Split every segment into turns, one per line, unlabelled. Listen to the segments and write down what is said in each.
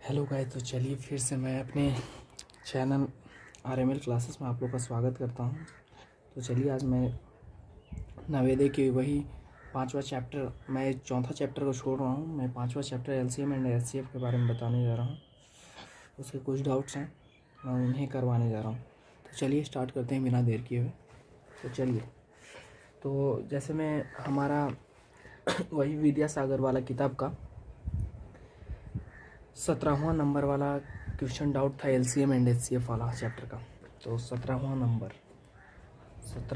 Hello guys, तो चलिए फिर से मैं अपने चैनल RML क्लासेस में आप लोग का स्वागत करता हूं। तो चलिए आज मैं नवोदय के वही पांचवा चैप्टर, मैं चौथा चैप्टर को छोड़ रहा हूं। मैं पांचवा चैप्टर LCM एंड HCF के बारे में बताने जा रहा हूं। उसके कुछ डाउट्स हैं, मैं उन्हें करवाने जा रहा हूं। तो चलिए स्टार्ट करते हैं बिना देर किए हुए। तो चलिए, तो जैसे मैं हमारा वही विद्यासागर वाला किताब का 17वां नंबर वाला क्वेश्चन डाउट था LCM एंड HCF वाला चैप्टर का। तो 17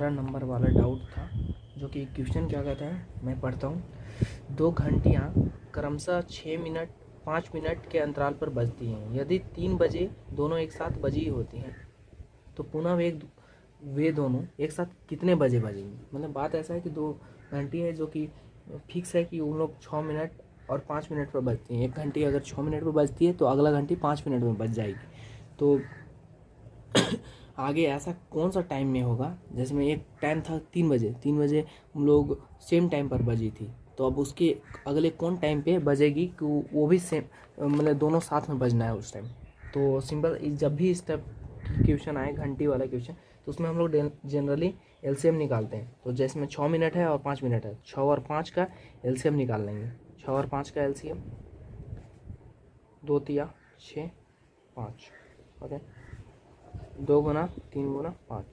नंबर वाला डाउट था, जो कि क्वेश्चन क्या कहता है, मैं पढ़ता हूँ। 2 घंटियाँ क्रमशः 6 मिनट 5 मिनट के अंतराल पर बजती हैं। यदि 3 बजे दोनों एक साथ बजी होती हैं तो पुनः वे दोनों एक साथ कितने बजे बजेंगी। मतलब बात ऐसा है कि 2 घंटी है जो कि फिक्स है कि उन लोग 6 मिनट और 5 मिनट पर बजती हैं। एक घंटी अगर 6 मिनट पर बजती है तो अगला घंटी 5 मिनट में बज जाएगी। तो आगे ऐसा कौन सा टाइम में होगा, जिसमें एक टाइम था 3 बजे हम लोग सेम टाइम पर बजी थी, तो अब उसके अगले कौन टाइम पे बजेगी कि वो भी सेम, मतलब दोनों साथ में बजना है उस टाइम। तो सिंपल, जब भी इस टाइप क्वेश्चन आए घंटी वाला क्वेश्चन, तो उसमें हम लोग जनरली LCM निकालते हैं। तो जैसे में 6 मिनट है और 5 मिनट है, 6 और 5 का LCM निकाल लेंगे। 6 और 5 का LCM 2 तिया 6 5, ओके। 2 गुना 3 गुना 5,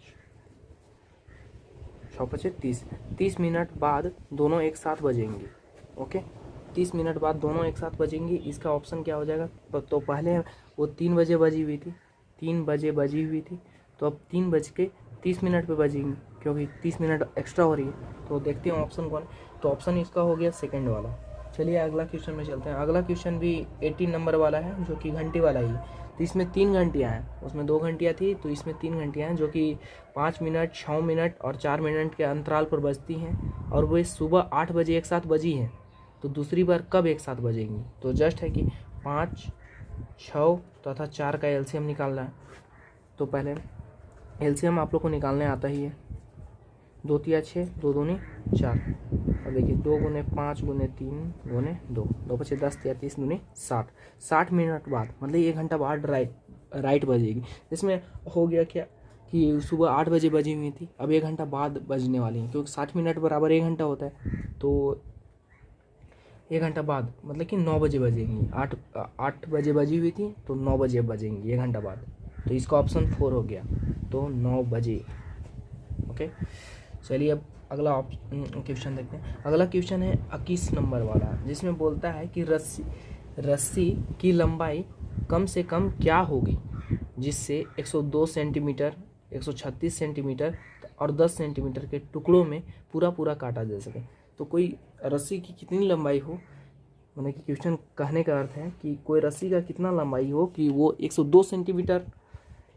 6 पचे 30। 30 मिनट बाद दोनों एक साथ बजेंगी, ओके। 30 मिनट बाद दोनों एक साथ बजेंगी। इसका ऑप्शन क्या हो जाएगा? तो पहले वो 3 बजे बजी हुई थी, 3 बजे बजी हुई थी, तो अब 3 बज के 30 मिनट पे बजेंगी, क्योंकि 30 मिनट एक्स्ट्रा हो रही है। तो देखते हैं ऑप्शन कौन है। तो ऑप्शन इसका हो गया सेकंड वाला। चलिए अगला क्वेश्चन में चलते हैं। अगला क्वेश्चन भी 18 नंबर वाला है, जो कि घंटी वाला ही है। तो इसमें 3 घंटियाँ हैं, उसमें 2 घंटियाँ थी, तो इसमें 3 घंटियाँ हैं, जो कि 5 मिनट 6 मिनट और 4 मिनट के अंतराल पर बजती हैं। और वे सुबह 8 बजे एक साथ बजी हैं, तो दूसरी बार कब एक साथ बजेंगी? तो जस्ट है कि 5, 6 तथा 4 का LCM निकालना है। तो पहले LCM आप लोग को निकालने आता ही है। 2 तिया 6, 2 दूनी 4। और देखिए 2 गुने 5 गुने 3 गुने 2, 2 पचे 10 तिया 30 दूनी 60। 60 मिनट बाद, मतलब 1 घंटा बाद राइट बजेगी। इसमें हो गया क्या कि सुबह 8 बजे बजी हुई थी, अब 1 घंटा बाद बजने वाली है, क्योंकि 60 मिनट बराबर 1 घंटा होता है। तो 1 घंटा बाद मतलब कि 9 बजे बजेंगी। 8 बजे बजी हुई थी, तो 9 बजे बजेंगी 1 घंटा बाद। तो इसका ऑप्शन 4 हो गया, तो 9 बजे, ओके। चलिए अब अगला क्वेश्चन देखते हैं। अगला क्वेश्चन है 21 नंबर वाला, जिसमें बोलता है कि रस्सी की लंबाई कम से कम क्या होगी जिससे 102 सेंटीमीटर, 136 सेंटीमीटर और 10 सेंटीमीटर के टुकड़ों में पूरा काटा जा सके। तो कोई रस्सी की कितनी लंबाई हो, मतलब कि क्वेश्चन कहने का अर्थ है कि कोई रस्सी का कितना लंबाई हो कि वो 102 सेंटीमीटर,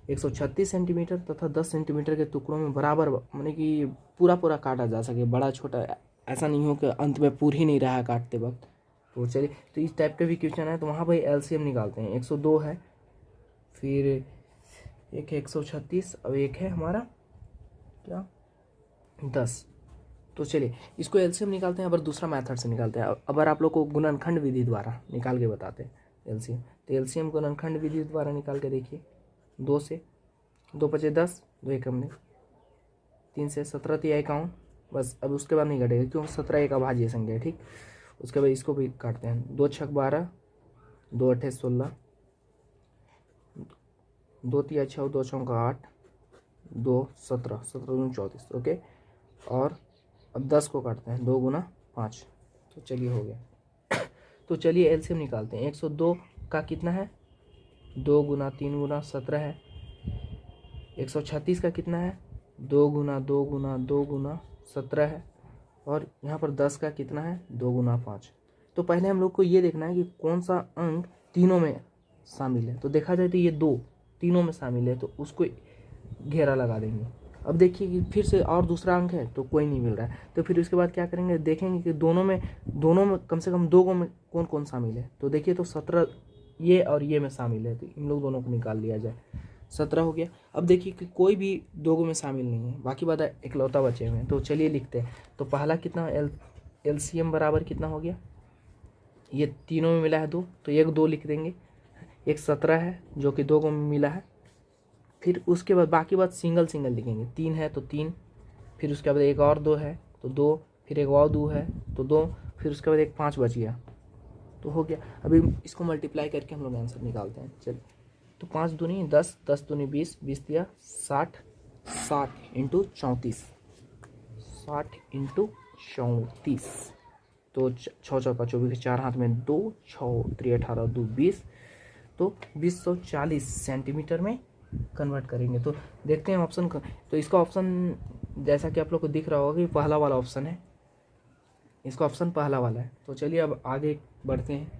136 सेंटीमीटर तथा 10 सेंटीमीटर के टुकड़ों में बराबर, मतलब कि पूरा काटा जा सके। बड़ा छोटा ऐसा नहीं हो कि अंत में पूर ही नहीं रहा काटते वक्त। तो चलिए, तो इस टाइप के भी क्वेश्चन है, तो वहाँ पर LCM निकालते हैं। 102 है, फिर एक है 136, और एक है हमारा क्या 10। तो चलिए इसको LCM निकालते हैं। अब दूसरा मेथड से निकालते हैं। अगर आप लोग को गुणनखंड विधि द्वारा निकाल के बताते हैं LCM, तो LCM गुणनखंड विधि द्वारा निकाल के देखिए। 2 से 2 पचे 10, 2 एकम 3 से 17 तिया 51, बस। अब उसके बाद नहीं कटेगा, क्योंकि 17 एक अभाज्य संख्या है, ठीक। उसके बाद इसको भी काटते हैं। 2 छक 12, 2 अट्ठे 16, 2 तिया 6, 2 चौका 8, 2 17, 17 दूनी 34, ओके। और अब 10 को काटते हैं, 2 गुना 5। तो चलिए हो गया। तो चलिए LCM निकालते हैं। 102 का कितना है? 2 गुना 3 गुना 17 है। 136 का कितना है? 2 गुना 2 गुना 2 गुना 17 है। और यहाँ पर 10 का कितना है? 2 गुना 5। तो पहले हम लोग को ये देखना है कि कौन सा अंक तीनों में शामिल है। तो देखा जाए तो ये 2 तीनों में शामिल है, तो उसको घेरा लगा देंगे। अब देखिए कि फिर से और दूसरा अंक है, तो कोई नहीं मिल रहा है। तो फिर उसके बाद क्या करेंगे, देखेंगे कि दोनों में कम से कम 2 को में कौन कौन शामिल है। तो देखिए, तो 17 ये और ये में शामिल है, तो इन लोग दोनों को निकाल लिया जाए। 17 हो गया। अब देखिए कि कोई भी 2 में शामिल नहीं है, बाकी बात इकलौता बचे हुए हैं। तो चलिए लिखते हैं। तो पहला कितना LCM बराबर कितना हो गया, ये तीनों में मिला है 2, तो 1 2 लिख देंगे। एक 17 है जो कि 2 को मिला है। फिर उसके बाद बाकी बात सिंगल सिंगल लिखेंगे, 3 है तो 3, फिर उसके बाद एक और 2 है तो 2, फिर एक और 2 है तो 2, फिर उसके बाद एक 5 बच गया तो हो गया। अभी इसको मल्टीप्लाई करके हम लोग आंसर निकालते हैं। चलिए, तो 5 दूनी 10, 10 दूनी 20, 20 दिया 60, 60 इंटू 34, 60 इंटू 34, तो 6 चौका 24, 4 हाथ में 2, 6 3 18 2 20, तो 2040 सेंटीमीटर में कन्वर्ट करेंगे। तो देखते हैं ऑप्शन का। तो इसका ऑप्शन जैसा कि आप लोग को दिख रहा होगा कि पहला वाला ऑप्शन है, इसका ऑप्शन पहला वाला है। तो चलिए अब आगे बढ़ते हैं।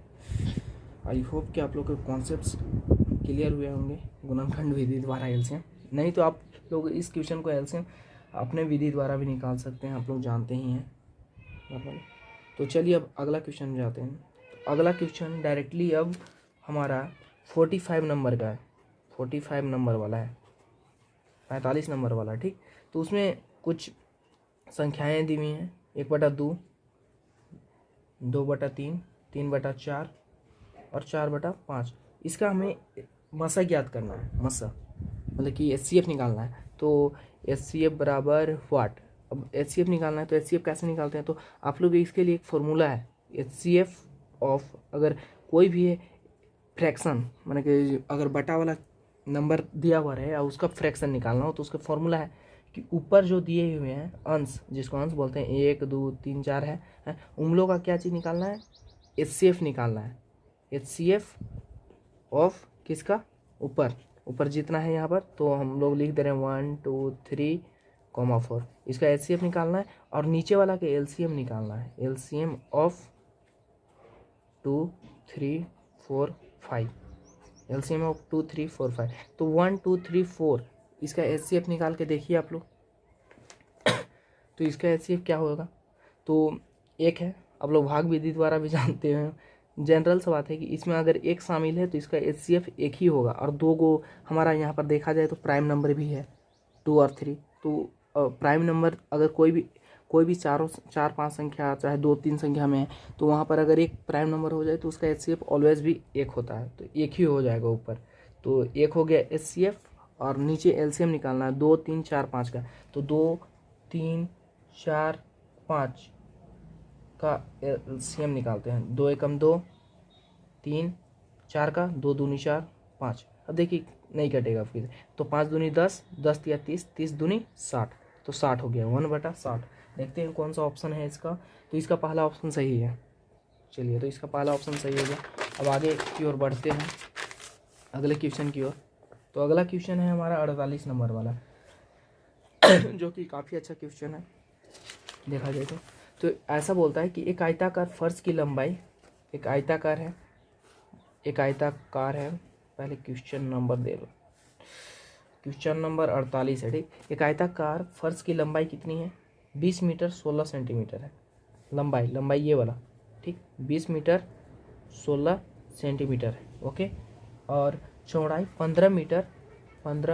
आई होप कि आप लोग के कॉन्सेप्ट्स क्लियर हुए होंगे गुणनखंड विधि द्वारा एलसीएम। नहीं तो आप लोग इस क्वेश्चन को एलसीएम अपने विधि द्वारा भी निकाल सकते हैं, आप लोग जानते ही हैं। तो चलिए अब अगला क्वेश्चन जाते हैं। तो अगला क्वेश्चन डायरेक्टली अब हमारा 45 नंबर का है, 45 नंबर वाला है, 45 नंबर वाला, ठीक। तो उसमें कुछ संख्याएं दी हुई हैं, 1/2, 2/3, 3/4 और 4/5। इसका हमें मसा ज्ञात करना है, मसा मतलब कि HCF निकालना है। तो HCF बराबर वाट। अब HCF निकालना है तो HCF कैसे निकालते हैं, तो आप लोग इसके लिए एक फॉर्मूला है HCF ऑफ, अगर कोई भी है फ्रैक्शन, माने कि अगर बटा वाला नंबर दिया हुआ है और उसका फ्रैक्शन निकालना हो तो उसका फॉर्मूला है कि ऊपर जो दिए हुए हैं अंश, जिसको अंश बोलते हैं 1 2 3 4 है, उन लोगों का क्या चीज़ निकालना है, HCF निकालना है। HCF ऑफ किसका, ऊपर, ऊपर जितना है यहाँ पर, तो हम लोग लिख दे रहे हैं 1 2 3, 4, इसका HCF निकालना है। और नीचे वाला के LCM निकालना है, LCM ऑफ 2 3 4 5, LCM ऑफ 2 3 4 5। तो 1 2 3 4 इसका HCF निकाल के देखिए आप लोग। तो इसका HCF क्या होगा, तो एक है, आप लोग भाग विधि द्वारा भी जानते हैं, जनरल सा बात है कि इसमें अगर एक शामिल है तो इसका HCF एक ही होगा। और 2 को हमारा यहाँ पर देखा जाए तो प्राइम नंबर भी है 2 और 3। तो प्राइम नंबर अगर कोई भी 4 5 संख्या चाहे 2 3 संख्या में है तो वहाँ पर अगर एक प्राइम नंबर हो जाए तो उसका HCF ऑलवेज भी एक होता है, तो एक ही हो जाएगा ऊपर। तो एक हो गया HCF और नीचे LCM निकालना है 2 3 4 5 का। तो 2 3 4 5 का LCM निकालते हैं, 2 एकम 2, 3 4 का 2 दूनी 4 5। अब देखिए नहीं कटेगा फिर, तो 5 दूनी 10, 10 या 30, 30 दूनी 60, तो 60 हो गया 1/60। देखते हैं कौन सा ऑप्शन है इसका। तो इसका पहला ऑप्शन सही है। चलिए, तो इसका पहला ऑप्शन सही हो गया। अब आगे की ओर बढ़ते हैं, अगले क्वेश्चन की ओर। तो अगला क्वेश्चन है हमारा 48 नंबर वाला जो कि काफ़ी अच्छा क्वेश्चन है देखा जाए तो ऐसा बोलता है कि एक आयताकार फर्श की लंबाई, एक आयताकार है, पहले क्वेश्चन नंबर दे लो, क्वेश्चन नंबर 48 है, ठीक। एक आयताकार फर्श की लंबाई कितनी है, 20 मीटर 16 सेंटीमीटर है लंबाई ये वाला, ठीक, 20 मीटर 16 सेंटीमीटर है, ओके। और चौड़ाई 15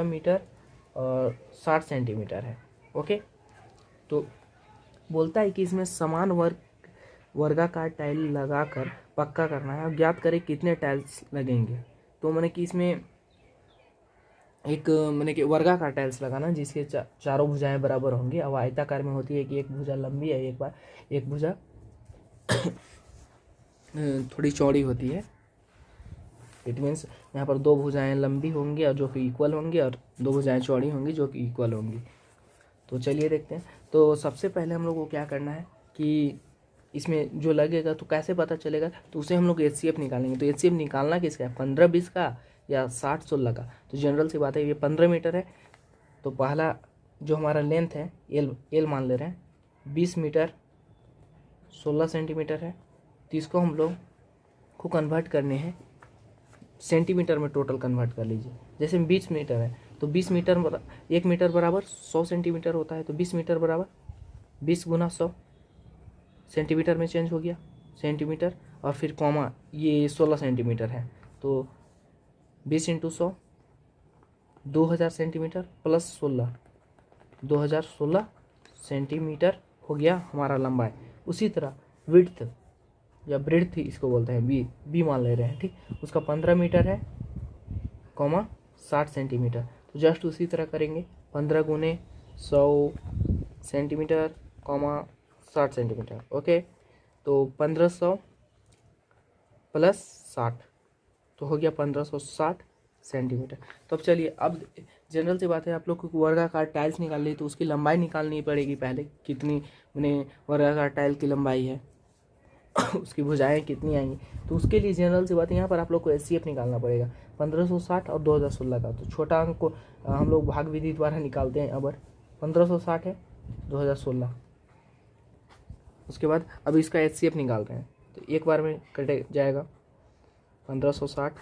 मीटर और 60 सेंटीमीटर है, ओके। तो बोलता है कि इसमें समान वर्गाकार टाइल लगाकर पक्का करना है, अब ज्ञात करें कितने टाइल्स लगेंगे। तो मैंने कि इसमें एक मैंने कि वर्गाकार टाइल्स लगाना जिसके चारों भुजाएं बराबर होंगी। अब आयताकार में होती है कि एक भुजा लंबी है, एक भुजा थोड़ी चौड़ी होती है। इट मीन्स यहाँ पर 2 भुजाएं लंबी होंगी और जो कि इक्वल होंगी, और 2 भुजाएं चौड़ी होंगी जो कि इक्वल होंगी। तो चलिए देखते हैं। तो सबसे पहले हम लोग को क्या करना है कि इसमें जो लगेगा तो कैसे पता चलेगा, तो उसे हम लोग HCF निकालेंगे। तो HCF निकालना किसका है, 15 20 का या 60 16 का। तो जनरल सी बात है, ये 15 मीटर है, तो पहला जो हमारा लेंथ है एल मान ले रहे हैं, 20 मीटर 16 सेंटीमीटर है। तो इसको हम लोग को कन्वर्ट करने हैं सेंटीमीटर में, टोटल कन्वर्ट कर लीजिए। जैसे 20 मीटर है तो 20 मीटर 1 मीटर बराबर 100 सेंटीमीटर होता है, तो 20 मीटर बराबर 20 गुना 100 सेंटीमीटर में चेंज हो गया सेंटीमीटर, और फिर कॉमा ये 16 सेंटीमीटर है, तो 20 इंटू 100 2000 सेंटीमीटर प्लस 16 2016 सेंटीमीटर हो गया हमारा लंबाई। उसी तरह विड्थ या ब्रेड्थ इसको बोलते हैं, बी मान ले रहे हैं, ठीक। उसका 15 मीटर है कॉमा 60 सेंटीमीटर। तो जस्ट उसी तरह करेंगे, 15 गुने 100 सेंटीमीटर कॉमा 60 सेंटीमीटर। ओके, तो 1500 प्लस 60 तो हो गया 1560 सेंटीमीटर। तो अब चलिए, अब जनरल सी बात है, आप लोग को वर्गाकार टाइल्स निकालनी है तो उसकी लंबाई निकालनी पड़ेगी पहले, कितनी मैंने वर्गाकार टाइल की लंबाई है उसकी भुजाएं कितनी आएंगी। तो उसके लिए जनरल सी बात है, यहाँ पर आप लोग को एचसीएफ निकालना पड़ेगा 1560 और 2016 का। तो छोटा अंक को हम लोग भाग विधि द्वारा निकालते हैं। अब 1560 है 2016, उसके बाद अब इसका एचसीएफ निकाल रहे हैं। तो एक बार में कटे जाएगा 1560,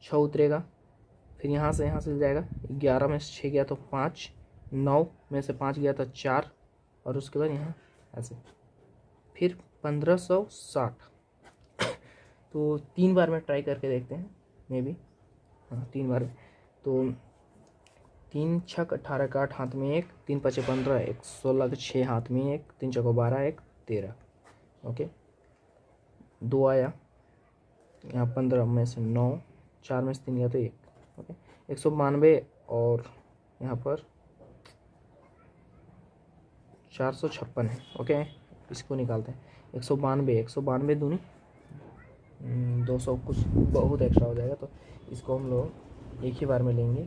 6 उतरेगा, फिर यहाँ से जाएगा 11 में से 6 गया तो 5, 9 में से 5 गया तो 4, और उसके बाद यहाँ ऐसे फिर 1560। तो 3 बार में ट्राई करके देखते हैं, मे बी, हाँ 3 बार में। तो 3 छक 18 का 8 हाथ में 1, 3 पचे 15, 1 16 का 6 हाथ में 1, 3 चौको 12, 1 13। ओके, 2 आया यहाँ, 15 में से 9, 4 में से 3 गया तो 1। ओके, 192 और यहाँ पर 456 है। ओके, इसको निकालते हैं 192 दूनी 200 कुछ बहुत एक्स्ट्रा हो जाएगा, तो इसको हम लोग एक ही बार में लेंगे।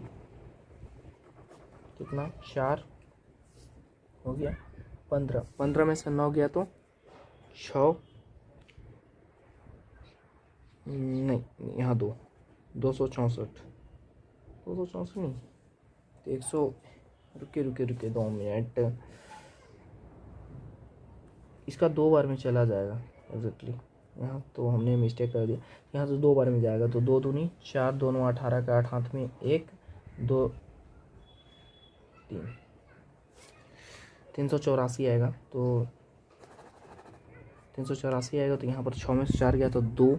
कितना, 4 हो गया, 15 में से 9 गया तो 6, नहीं यहाँ 264 नहीं तो 100, रुके 2 मिनट, इसका 2 बार में चला जाएगा एग्जैक्टली। यहाँ तो हमने मिस्टेक कर दिया, यहाँ से 2 बार में जाएगा। तो 2 दूनी 4, दोनों 18 का 8 हाथ में 1, 2 3, 384 आएगा। तो 384 आएगा, तो यहाँ पर 6 में से 4 गया तो 2,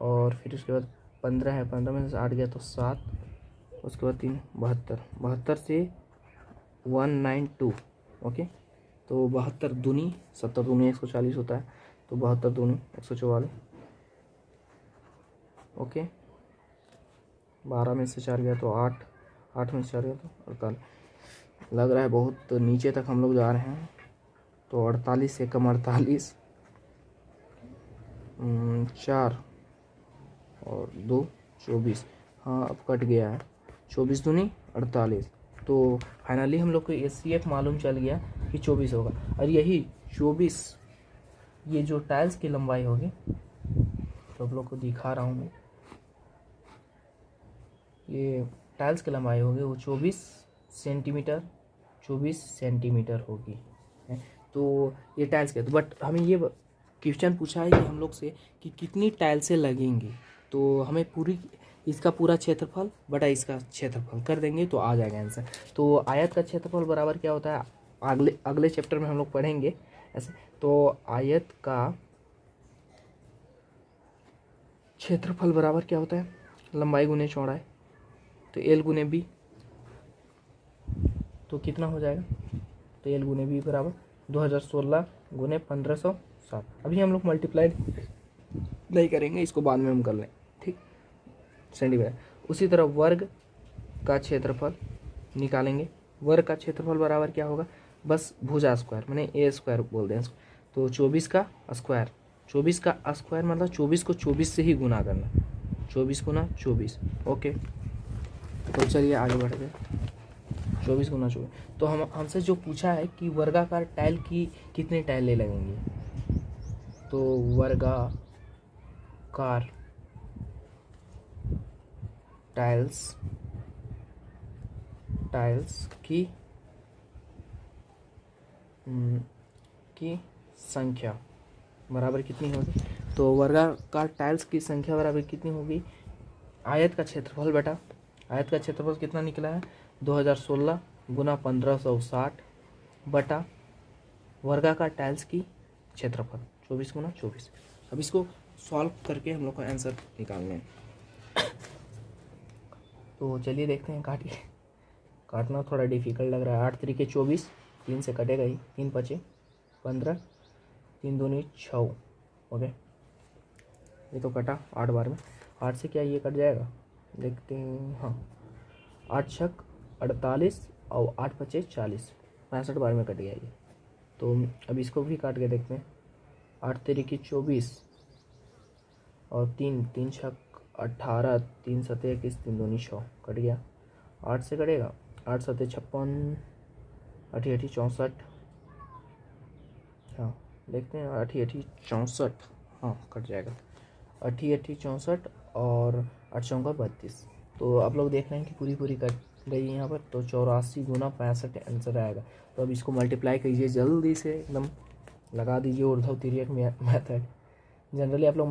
और फिर उसके बाद 15 है, 15 में से 8 गया तो 7, उसके बाद 3 72 से 192। ओके, तो 72 दूनी 70 दूनी 140 होता है, तो 72 दूनी 144। ओके, 12 में से 4 गया तो 8, 8 में से 4 गया तो 48। लग रहा है बहुत नीचे तक हम लोग जा रहे हैं, तो 48 से कम 48, 4 और 2 24। हाँ, अब कट गया है, 24 दूनी 48। तो फाइनली हम लोग को एचसीएफ मालूम चल गया कि 24 होगा। और यही 24 ये जो टाइल्स की लंबाई होगी, तो आप लोग को दिखा रहा हूँ मैं, ये टाइल्स की लंबाई होगी वो 24 सेंटीमीटर होगी। तो ये टाइल्स के, तो बट हमें ये क्वेश्चन पूछा है कि हम लोग से कि कितनी टाइल्सें लगेंगी, तो हमें पूरी इसका पूरा क्षेत्रफल बटा इसका क्षेत्रफल कर देंगे तो आ जाएगा आंसर। तो आयत का क्षेत्रफल बराबर क्या होता है, अगले चैप्टर में हम लोग पढ़ेंगे ऐसे। तो आयत का क्षेत्रफल बराबर क्या होता है, लंबाई गुने चौड़ाई, तो एल गुने बी, तो कितना हो जाएगा, तो एल गुने बी बराबर 2016 गुने 1560। अभी हम लोग मल्टीप्लाई नहीं करेंगे, इसको बाद में हम कर लें, ठीक, सेंटीमीटर। उसी तरह वर्ग का क्षेत्रफल निकालेंगे। वर्ग का क्षेत्रफल बराबर क्या होगा, बस भुजा स्क्वायर, मैंने ए स्क्वायर बोल दें इसको, तो 24 का स्क्वायर, 24 का स्क्वायर मतलब 24 को 24 से ही गुना करना, 24 गुना 24। ओके, तो चलिए आगे बढ़ते हैं। 24 गुना 24, तो हमसे जो पूछा है कि वर्गाकार टाइल की कितने टाइलें लगेंगी, तो वर्गाकार टाइल्स की संख्या बराबर कितनी होगी, तो वर्गाकार टाइल्स की संख्या बराबर कितनी होगी, आयत का क्षेत्रफल बटा, आयत का क्षेत्रफल कितना निकला है 2016 गुना 1560 बटा वर्गाकार टाइल्स की क्षेत्रफल 24 गुना 24। अब इसको सॉल्व करके हम लोग का आंसर निकालने हैं। तो चलिए देखते हैं, काटना थोड़ा डिफिकल्ट लग रहा है। 8 तरीके 24, 3 से कटेगा ही, 3 पचे 15, 3 दूनी 6। ओके, ये तो कटा 8 बार में, 8 से क्या ये कट जाएगा, देखते हैं। हाँ, 8 छक 48 और 8 पचे 40, 65 बार में कट गया ये। तो अब इसको भी काट के देखते हैं। 8 तिरिकी 24 और 3 छक 18, 3 सते 21, 3 दूनी 6, कट गया। 8 से कटेगा, 8 सते 56, 8 8 64। हाँ देखते हैं, 8 8 64, हाँ कट जाएगा। 8 8 64 और 8 चौका 32। तो आप लोग देख रहे हैं कि पूरी पूरी कट गई यहाँ पर। तो 84 गुना 65 आंसर आएगा। तो अब इसको मल्टीप्लाई कीजिए जल्दी से, एकदम लगा दीजिए ऊर्ध्व तिर्यक मेथड। जनरली आप लोग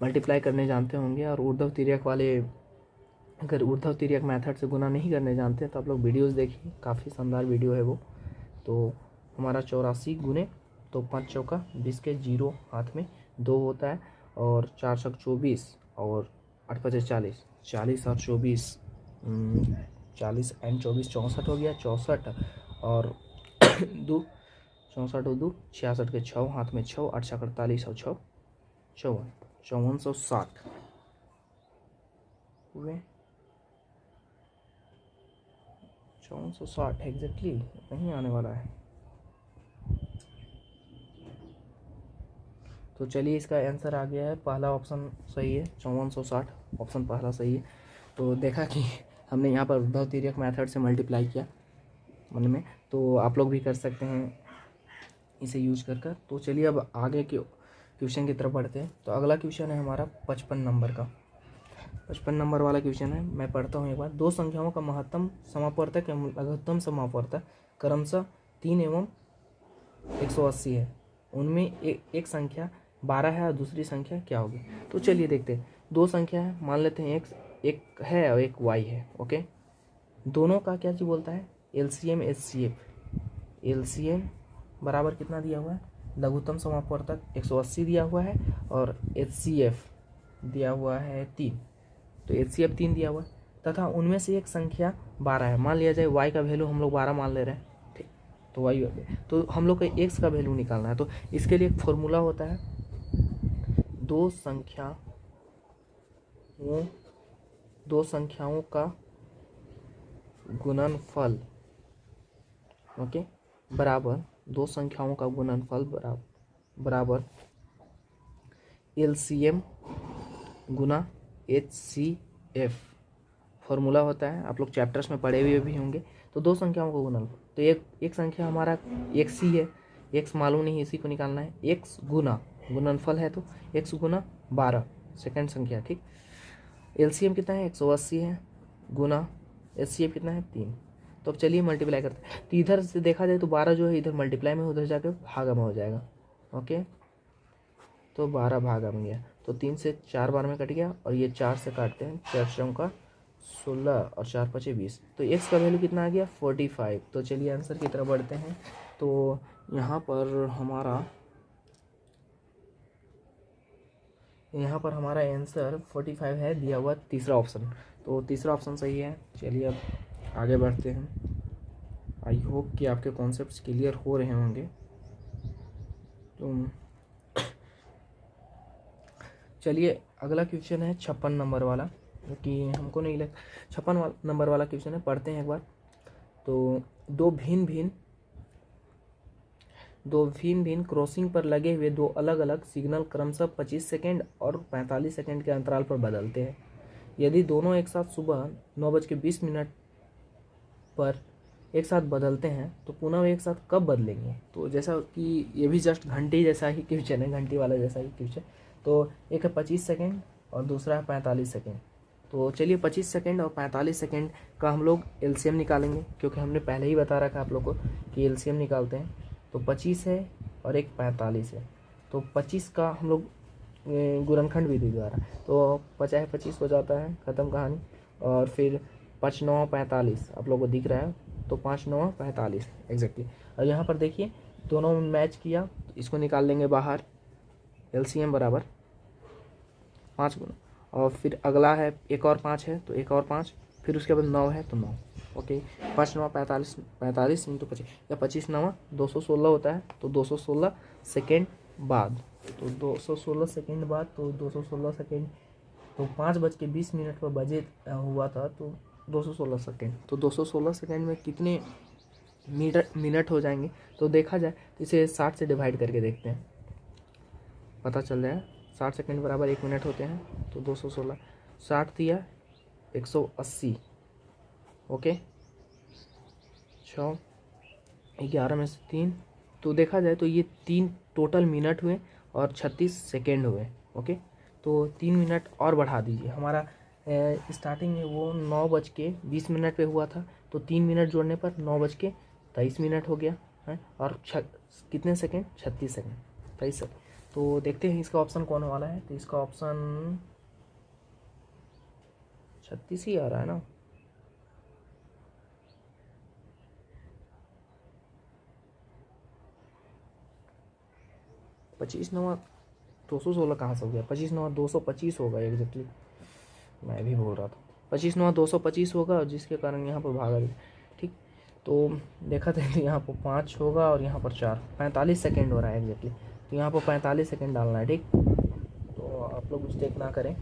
मल्टीप्लाई करने जानते होंगे, और ऊर्ध्व तिर्यक वाले अगर ऊर्ध्व तिर्यक मेथड से गुना नहीं करने जानते तो आप लोग वीडियोस देखिए, काफ़ी शानदार वीडियो है वो। तो हमारा 84 गुने, तो 5 चौका 20 के 0 हाथ में 2 होता है, और 4 छक 24 और 8 पचे 40, 40 और 24, 40 एंड 24 64 हो गया। 64 और 2 64 और 2 66 के 6 हाथ में 6, 8 छक 48 और 6 54, 5460 हुए। 5460 एग्जैक्टली नहीं आने वाला है। तो चलिए इसका आंसर आ गया है, पहला ऑप्शन सही है, 5460 ऑप्शन पहला सही है। तो देखा कि हमने यहाँ पर ऊर्ध्व तिर्यक मेथड से मल्टीप्लाई किया मन में, तो आप लोग भी कर सकते हैं इसे यूज कर। तो चलिए अब आगे के क्वेश्चन की तरफ बढ़ते हैं। तो अगला क्वेश्चन है हमारा 55 नंबर का। 55 नंबर वाला क्वेश्चन है, मैं पढ़ता हूँ एक बार। दो संख्याओं का महत्तम समापवर्तक एवं लघुत्तम समापवर्तक क्रमशः 3 एवं 180 है। उनमें एक संख्या 12 है और दूसरी संख्या क्या होगी। तो चलिए देखते हैं। दो संख्या है, मान लेते हैं एक है और एक y है। ओके, दोनों का क्या चीज़ बोलता है, एलसीएम एचसीएफ। एलसीएम बराबर कितना दिया हुआ है, लघुत्तम समापवर्तक 180 दिया हुआ है, और एचसीएफ दिया हुआ है 3। तो एचसीएफ 3 दिया हुआ है, तथा उनमें से एक संख्या 12 है। मान लिया जाए y का वैल्यू हम लोग 12 मान ले रहे हैं, ठीक। तो y, तो हम लोग को x का वैल्यू निकालना है। तो इसके लिए एक फॉर्मूला होता है, दो संख्याओं का गुणनफल, ओके, बराबर दो संख्याओं का गुणनफल बराबर एलसीएम गुना एचसीएफ। फॉर्मूला होता है, आप लोग चैप्टर्स में पढ़े हुए भी होंगे। तो दो संख्याओं का गुणनफल, तो एक संख्या हमारा एक्स ही है, एक्स मालूम नहीं, इसी को निकालना है। एक्स गुना गुणनफल है तो एक्स गुना 12 सेकेंड संख्या, ठीक। एलसीएम कितना है, 180 है, गुना एचसीएफ कितना है, 3। तो अब चलिए मल्टीप्लाई करते हैं। तो इधर से देखा जाए तो 12 जो है इधर मल्टीप्लाई में, उधर जाके भागा में हो जाएगा। ओके, तो 12 भागा में गया, तो 3 से 4 बार में कट गया, और ये 4 से काटते हैं, 4 चौका 16 और 4 पचे 20। तो एक्स का वैल्यू कितना आ गया, 45। तो चलिए आंसर की तरफ बढ़ते हैं। तो यहाँ पर हमारा आंसर 45 है, दिया हुआ तीसरा ऑप्शन। तो तीसरा ऑप्शन सही है। चलिए अब आगे बढ़ते हैं। आई होप कि आपके कॉन्सेप्ट्स क्लियर हो रहे होंगे। तो चलिए अगला क्वेश्चन है 56 नंबर वाला, जो कि हमको नहीं लग 56 नंबर वाला क्वेश्चन है, पढ़ते हैं एक बार। तो दो भिन्न भिन्न क्रॉसिंग पर लगे हुए दो अलग अलग सिग्नल क्रमशः 25 सेकेंड और 45 सेकेंड के अंतराल पर बदलते हैं। यदि दोनों एक साथ सुबह 9:20 पर एक साथ बदलते हैं तो पुनः वे एक साथ कब बदलेंगे। तो जैसा कि ये भी जस्ट घंटे जैसा ही क्वेश्चन है, घंटी वाला जैसा ही क्वेश्चन। तो एक है 25 सेकेंड और दूसरा है 45 सेकेंड। तो चलिए 25 सेकेंड और 45 सेकेंड का हम लोग एलसीएम निकालेंगे, क्योंकि हमने पहले ही बता रखा आप लोग को कि एलसीएम निकालते हैं। तो 25 है और एक 45 है, तो 25 का हम लोग गुणनखंड विधि द्वारा, तो 50 हो जाता है, ख़त्म कहानी। और फिर 5 9 45 आप लोग को दिख रहा है, तो 5 9 45 एग्जैक्टली। और यहाँ पर देखिए दोनों में मैच किया, तो इसको निकाल लेंगे बाहर, एलसीएम बराबर 5 गुना, और फिर अगला है एक और 5 है, तो एक और 5, फिर उसके बाद 9 है तो 9। ओके, 5 9 45 इंटू 25, या 25 9 216 होता है, तो 216 सेकेंड बाद, तो 216 सेकेंड बाद, तो 216 सेकेंड तो 5:20 पर बजे हुआ था, तो 216 सेकेंड। तो 216 सेकेंड में कितने मिनट हो जाएंगे? तो देखा जाए तो इसे 60 से डिवाइड करके देखते हैं, पता चल रहा है 60 सेकेंड बराबर 1 मिनट होते हैं। तो 216 60 दिया 180, ओके। 6 11 में से 3, तो देखा जाए तो ये 3 टोटल मिनट हुए और 36 सेकेंड हुए, ओके। तो 3 मिनट और बढ़ा दीजिए। हमारा स्टार्टिंग में वो 9:20 पे हुआ था, तो 3 मिनट जोड़ने पर 9:23 हो गया है। और कितने सेकेंड? 36 second, 23 second. तो देखते हैं इसका ऑप्शन कौन वाला है। तो इसका ऑप्शन 36 ही आ रहा है ना। पच्चीस नवा 216 कहाँ से हो गया? 25 नवा 225 होगा एग्जैक्टली, मैं भी बोल रहा था 25 नवा 225 होगा, जिसके कारण यहाँ पर भागा गया। ठीक, तो देखा था यहाँ पर 5 होगा और यहाँ पर 4, 45 सेकेंड हो रहा है एग्जैक्टली। तो यहाँ पर 45 सेकेंड डालना है, ठीक। तो आप लोग मिस्टेक ना करें।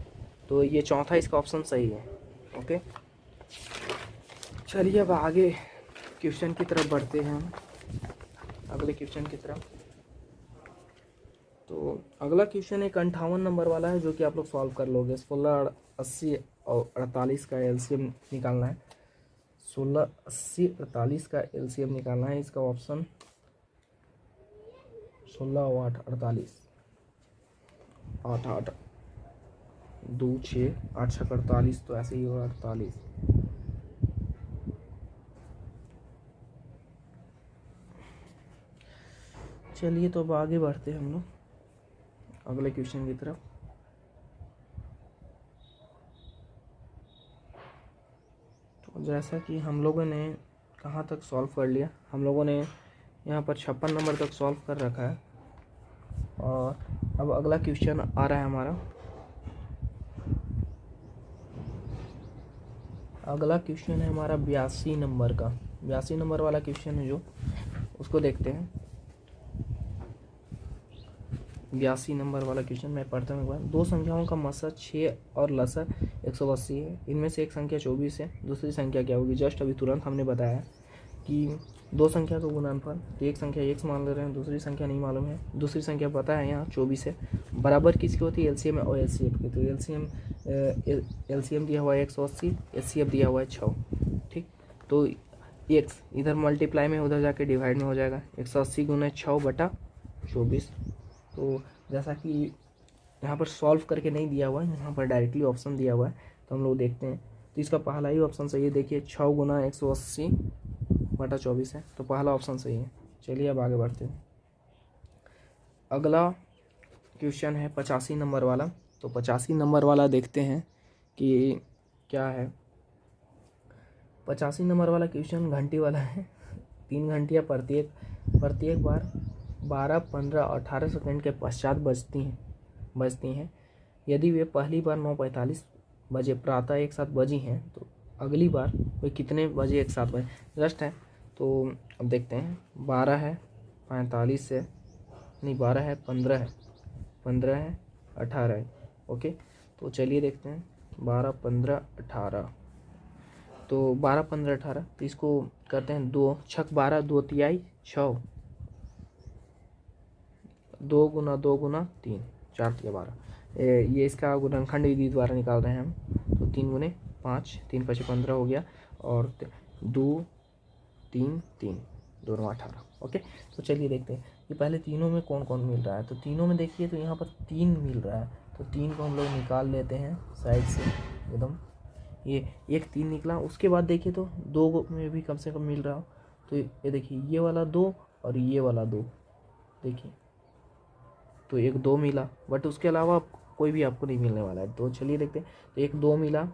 तो ये चौथा इसका ऑप्शन सही है, ओके। चलिए अब आगे क्वेश्चन की तरफ बढ़ते हैं, अगले क्वेश्चन की तरफ। तो अगला क्वेश्चन एक 58 नंबर वाला है, जो कि आप लोग सॉल्व कर लोगे। 16, 80 और 48 का एलसीएम निकालना है। 16, 80, 48 का एलसीएम निकालना है। इसका ऑप्शन 16 और 8, 48, 8 8 2 6 8 6 48, तो ऐसे ही होगा 48। चलिए तो अब आगे बढ़ते हैं हम लोग अगले क्वेश्चन की तरफ। तो जैसा कि हम लोगों ने कहाँ तक सॉल्व कर लिया, हम लोगों ने यहाँ पर 56 नंबर तक सॉल्व कर रखा है। और अब अगला क्वेश्चन आ रहा है हमारा। अगला क्वेश्चन है हमारा 82 नंबर का। 82 नंबर वाला क्वेश्चन है जो, उसको देखते हैं। 82 नंबर वाला क्वेश्चन मैं पढ़ता हूँ एक बार। दो संख्याओं का मसा 6 और लसा 180 है। इनमें से एक संख्या 24 है, दूसरी संख्या क्या होगी? जस्ट अभी तुरंत हमने बताया कि दो संख्या का गुणनफल, तो एक संख्या x मान ले रहे हैं, दूसरी संख्या नहीं मालूम है, दूसरी संख्या पता है यहाँ 24 है। बराबर किसकी होती है? एलसीएम और एचसीएफ की। तो एलसीएम दिया हुआ है 180, एचसीएफ दिया हुआ है 6, ठीक। तो x इधर मल्टीप्लाई में, उधर जाके डिवाइड में हो जाएगा। 180 गुना 6/24। तो जैसा कि यहाँ पर सॉल्व करके नहीं दिया हुआ है, यहाँ पर डायरेक्टली ऑप्शन दिया हुआ है, तो हम लोग देखते हैं। तो इसका पहला ही ऑप्शन सही है। देखिए 6 गुना 180/24 है, तो पहला ऑप्शन सही है। चलिए अब आगे बढ़ते हैं। अगला क्वेश्चन है 85 नंबर वाला। तो 85 नंबर वाला देखते हैं कि क्या है। 85 नंबर वाला क्वेश्चन घंटी वाला है। 3 घंटियाँ प्रत्येक बार 12, 15 और 18 सेकेंड के पश्चात बजती हैं। यदि वे पहली बार 9:45 बजे प्रातः एक साथ बजी हैं, तो अगली बार वे कितने बजे एक साथ बजे? जस्ट है। तो अब देखते हैं। 12 है, 45 है, नहीं 12 है, 15 है, 15 है, 18 है, ओके। तो चलिए देखते हैं। 12, 15, 18। तो 12, 15, 18, तो इसको करते हैं 2 छक 12, 2 तिहाई 6, 2 गुना 2 गुना 3, 4 तिया 12। ये इसका गुणनखंड विधि द्वारा निकाल रहे हैं हम। तो 3 गुने 5, 3 5 15 हो गया, और 2 3 3 दोनों 18, ओके। तो चलिए देखते हैं कि पहले तीनों में कौन कौन मिल रहा है। तो तीनों में देखिए, तो यहाँ पर 3 मिल रहा है, तो 3 को हम लोग निकाल लेते हैं साइड से एकदम। ये एक 3 निकला। उसके बाद देखिए तो 2 में भी कम से कम मिल रहा हो। तो ये देखिए, ये वाला 2 और ये वाला 2, देखिए तो एक 2 मिला, बट उसके अलावा कोई भी आपको नहीं मिलने वाला है। तो चलिए देखते हैं। तो एक 2 मिला,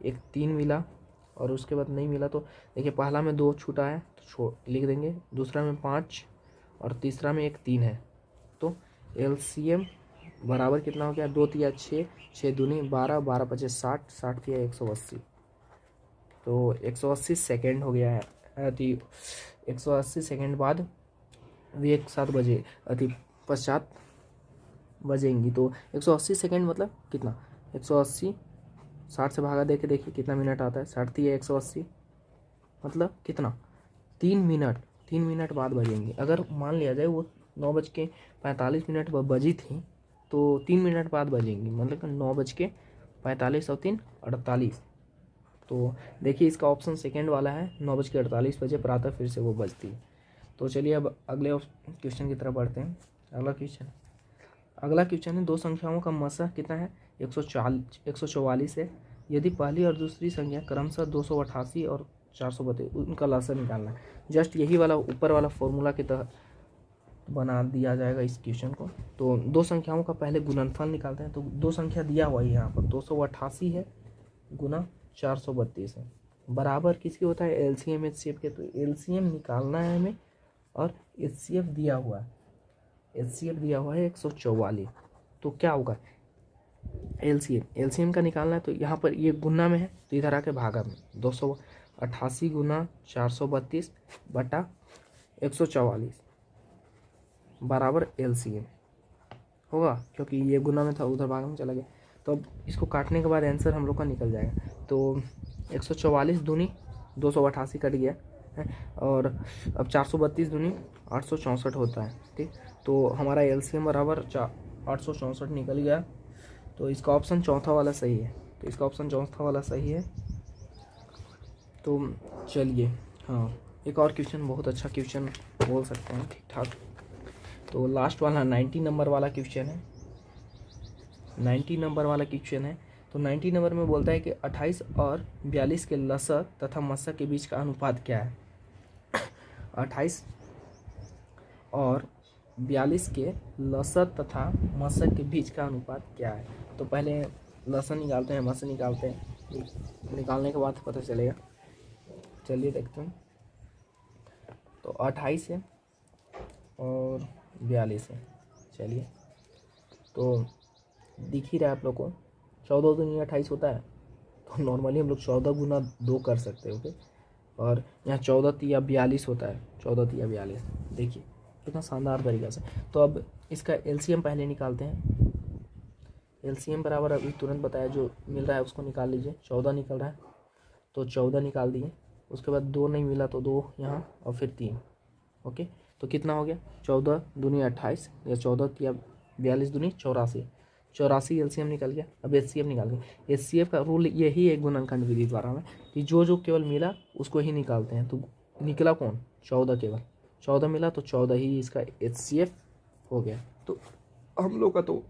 एक 3 मिला, और उसके बाद नहीं मिला। तो देखिए पहला में 2 छूटा है, तो लिख देंगे। दूसरा में 5 और तीसरा में एक 3 है। तो एलसीएम बराबर कितना हो गया? 2 तिया 6, 6 दूनी 12, 12 पचे 60, 60 तिया 180। तो 180 सेकेंड हो गया है। 180 सेकेंड बाद वे एक साथ बजे पश्चात बजेंगी। तो 180 सेकेंड मतलब कितना? 180, 60 से भागा दे के देखिए कितना मिनट आता है। 60 है 180, मतलब कितना 3 मिनट बाद बजेंगी। अगर मान लिया जाए वो 9:45 पर बजी थी तो 3 मिनट बाद बजेंगी, मतलब कि 9:45 और 3 48। तो देखिए इसका ऑप्शन सेकेंड वाला है, 9:48 बजे प्रातः फिर से वो बजती है। तो चलिए अब अगले क्वेश्चन की तरफ बढ़ते हैं। अगला क्वेश्चन है, दो संख्याओं का मसा कितना है, 144 है। यदि पहली और दूसरी संख्या क्रमशः 288 और 432, उनका लसा निकालना है। जस्ट यही वाला ऊपर वाला फॉर्मूला के तहत बना दिया जाएगा इस क्वेश्चन को। तो दो संख्याओं का पहले गुणनफल निकालते हैं। तो दो संख्या दिया हुआ है यहाँ पर, 288 है गुना 432 है, बराबर किसके होता है, एलसीएम एचसीएफ के। तो एलसीएम निकालना है हमें और एचसीएफ दिया हुआ है, एचसीएफ दिया हुआ है 144। तो क्या होगा, एलसीएम का निकालना है। तो यहाँ पर ये गुना में है तो इधर आके भागा में, 288 गुना 432 बटा 144 बराबर एलसीएम होगा, क्योंकि ये गुना में था उधर भाग में चला गया। तो अब इसको काटने के बाद आंसर हम लोग का निकल जाएगा। तो 144 दूनी 288 कट गया है, और अब 432 दूनी 864 होता है। ठीक, तो हमारा एलसीएम बराबर 864 निकल गया। तो इसका ऑप्शन चौथा वाला सही है। तो इसका ऑप्शन चौथा वाला सही है। तो चलिए, हाँ, एक और क्वेश्चन, बहुत अच्छा क्वेश्चन बोल सकते हैं, ठीक ठाक। तो लास्ट वाला 90 नंबर वाला क्वेश्चन है, 90 नंबर वाला क्वेश्चन है। तो 90 नंबर में बोलता है कि 28 और 42 के लसा तथा मसा के बीच का अनुपात क्या है। 28 और 42 के लसा तथा मसा के बीच का अनुपात क्या है। तो पहले लसा निकालते हैं, मसा निकालते हैं, निकालने के बाद पता चलेगा। चलिए देखते हैं। तो 28 है और 42 है। चलिए, तो दिख ही रहा है आप लोग को, 14 दूनी 28 होता है। तो नॉर्मली हम लोग 14 गुना 2 कर सकते हैं, ओके। और यहाँ 14 तिया 42 होता है, 14 तिया 42। देखिए कितना शानदार तरीका से। तो अब इसका एलसीएम पहले निकालते हैं। एलसीएम बराबर अभी तुरंत बताया, जो मिल रहा है उसको निकाल लीजिए। 14 निकल रहा है तो 14 निकाल दिए। उसके बाद 2 नहीं मिला तो 2 यहाँ और फिर 3, ओके। तो कितना हो गया, 14 दूनी 28 या 14 तिया 42 दूनी 84, 84 एलसीएम निकल गया। अब एचसीएफ निकाल गया। एचसीएफ का रूल यही है गुणनखंड विधि द्वारा में, कि जो केवल मिला उसको ही निकालते हैं। तो निकला कौन, 14 केवल, 14 मिला तो 14 ही इसका एचसीएफ हो गया। तो हम लोग का, तो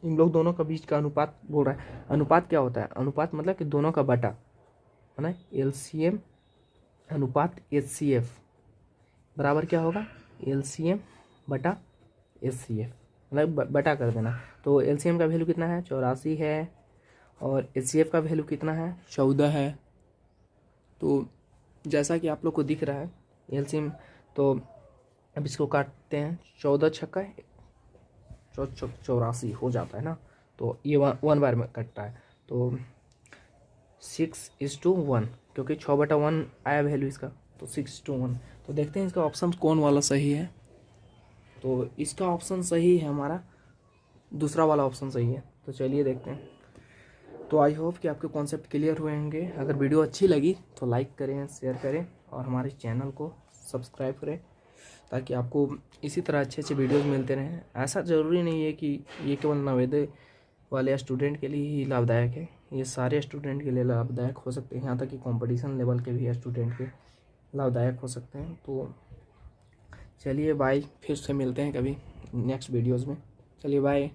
इन लोग दोनों का बीच का अनुपात बोल रहा है। अनुपात क्या होता है, अनुपात मतलब कि दोनों का बटा है ना। एलसीएम अनुपात एचसीएफ बराबर क्या होगा, एलसीएम बटा एचसीएफ, मतलब बटा कर देना। तो एलसीएम का वैल्यू कितना है, 84 है, और एचसीएफ का वैल्यू कितना है, 14 है। तो जैसा कि आप लोग को दिख रहा है एलसीएम, तो अब इसको काटते हैं। 14 छक्का 84 हो जाता है ना। तो ये 1 बार में कटता है। तो 6:1, क्योंकि 6/1 आया वैल्यू इसका, तो 6:1। तो देखते हैं इसका ऑप्शन कौन वाला सही है। तो इसका ऑप्शन सही है हमारा, दूसरा वाला ऑप्शन सही है। तो चलिए देखते हैं। तो आई होप कि आपके कॉन्सेप्ट क्लियर हुए होंगे। अगर वीडियो अच्छी लगी तो लाइक करें, शेयर करें और हमारे चैनल को सब्सक्राइब करें, ताकि आपको इसी तरह अच्छे अच्छे वीडियोज़ मिलते रहें। ऐसा ज़रूरी नहीं है कि ये केवल नवोदय वाले स्टूडेंट के लिए ही लाभदायक है, ये सारे स्टूडेंट के लिए लाभदायक हो सकते हैं, यहाँ तक कि कंपटीशन लेवल के भी स्टूडेंट के लाभदायक हो सकते हैं। तो चलिए बाय, फिर से मिलते हैं कभी नेक्स्ट वीडियोज़ में। चलिए बाय।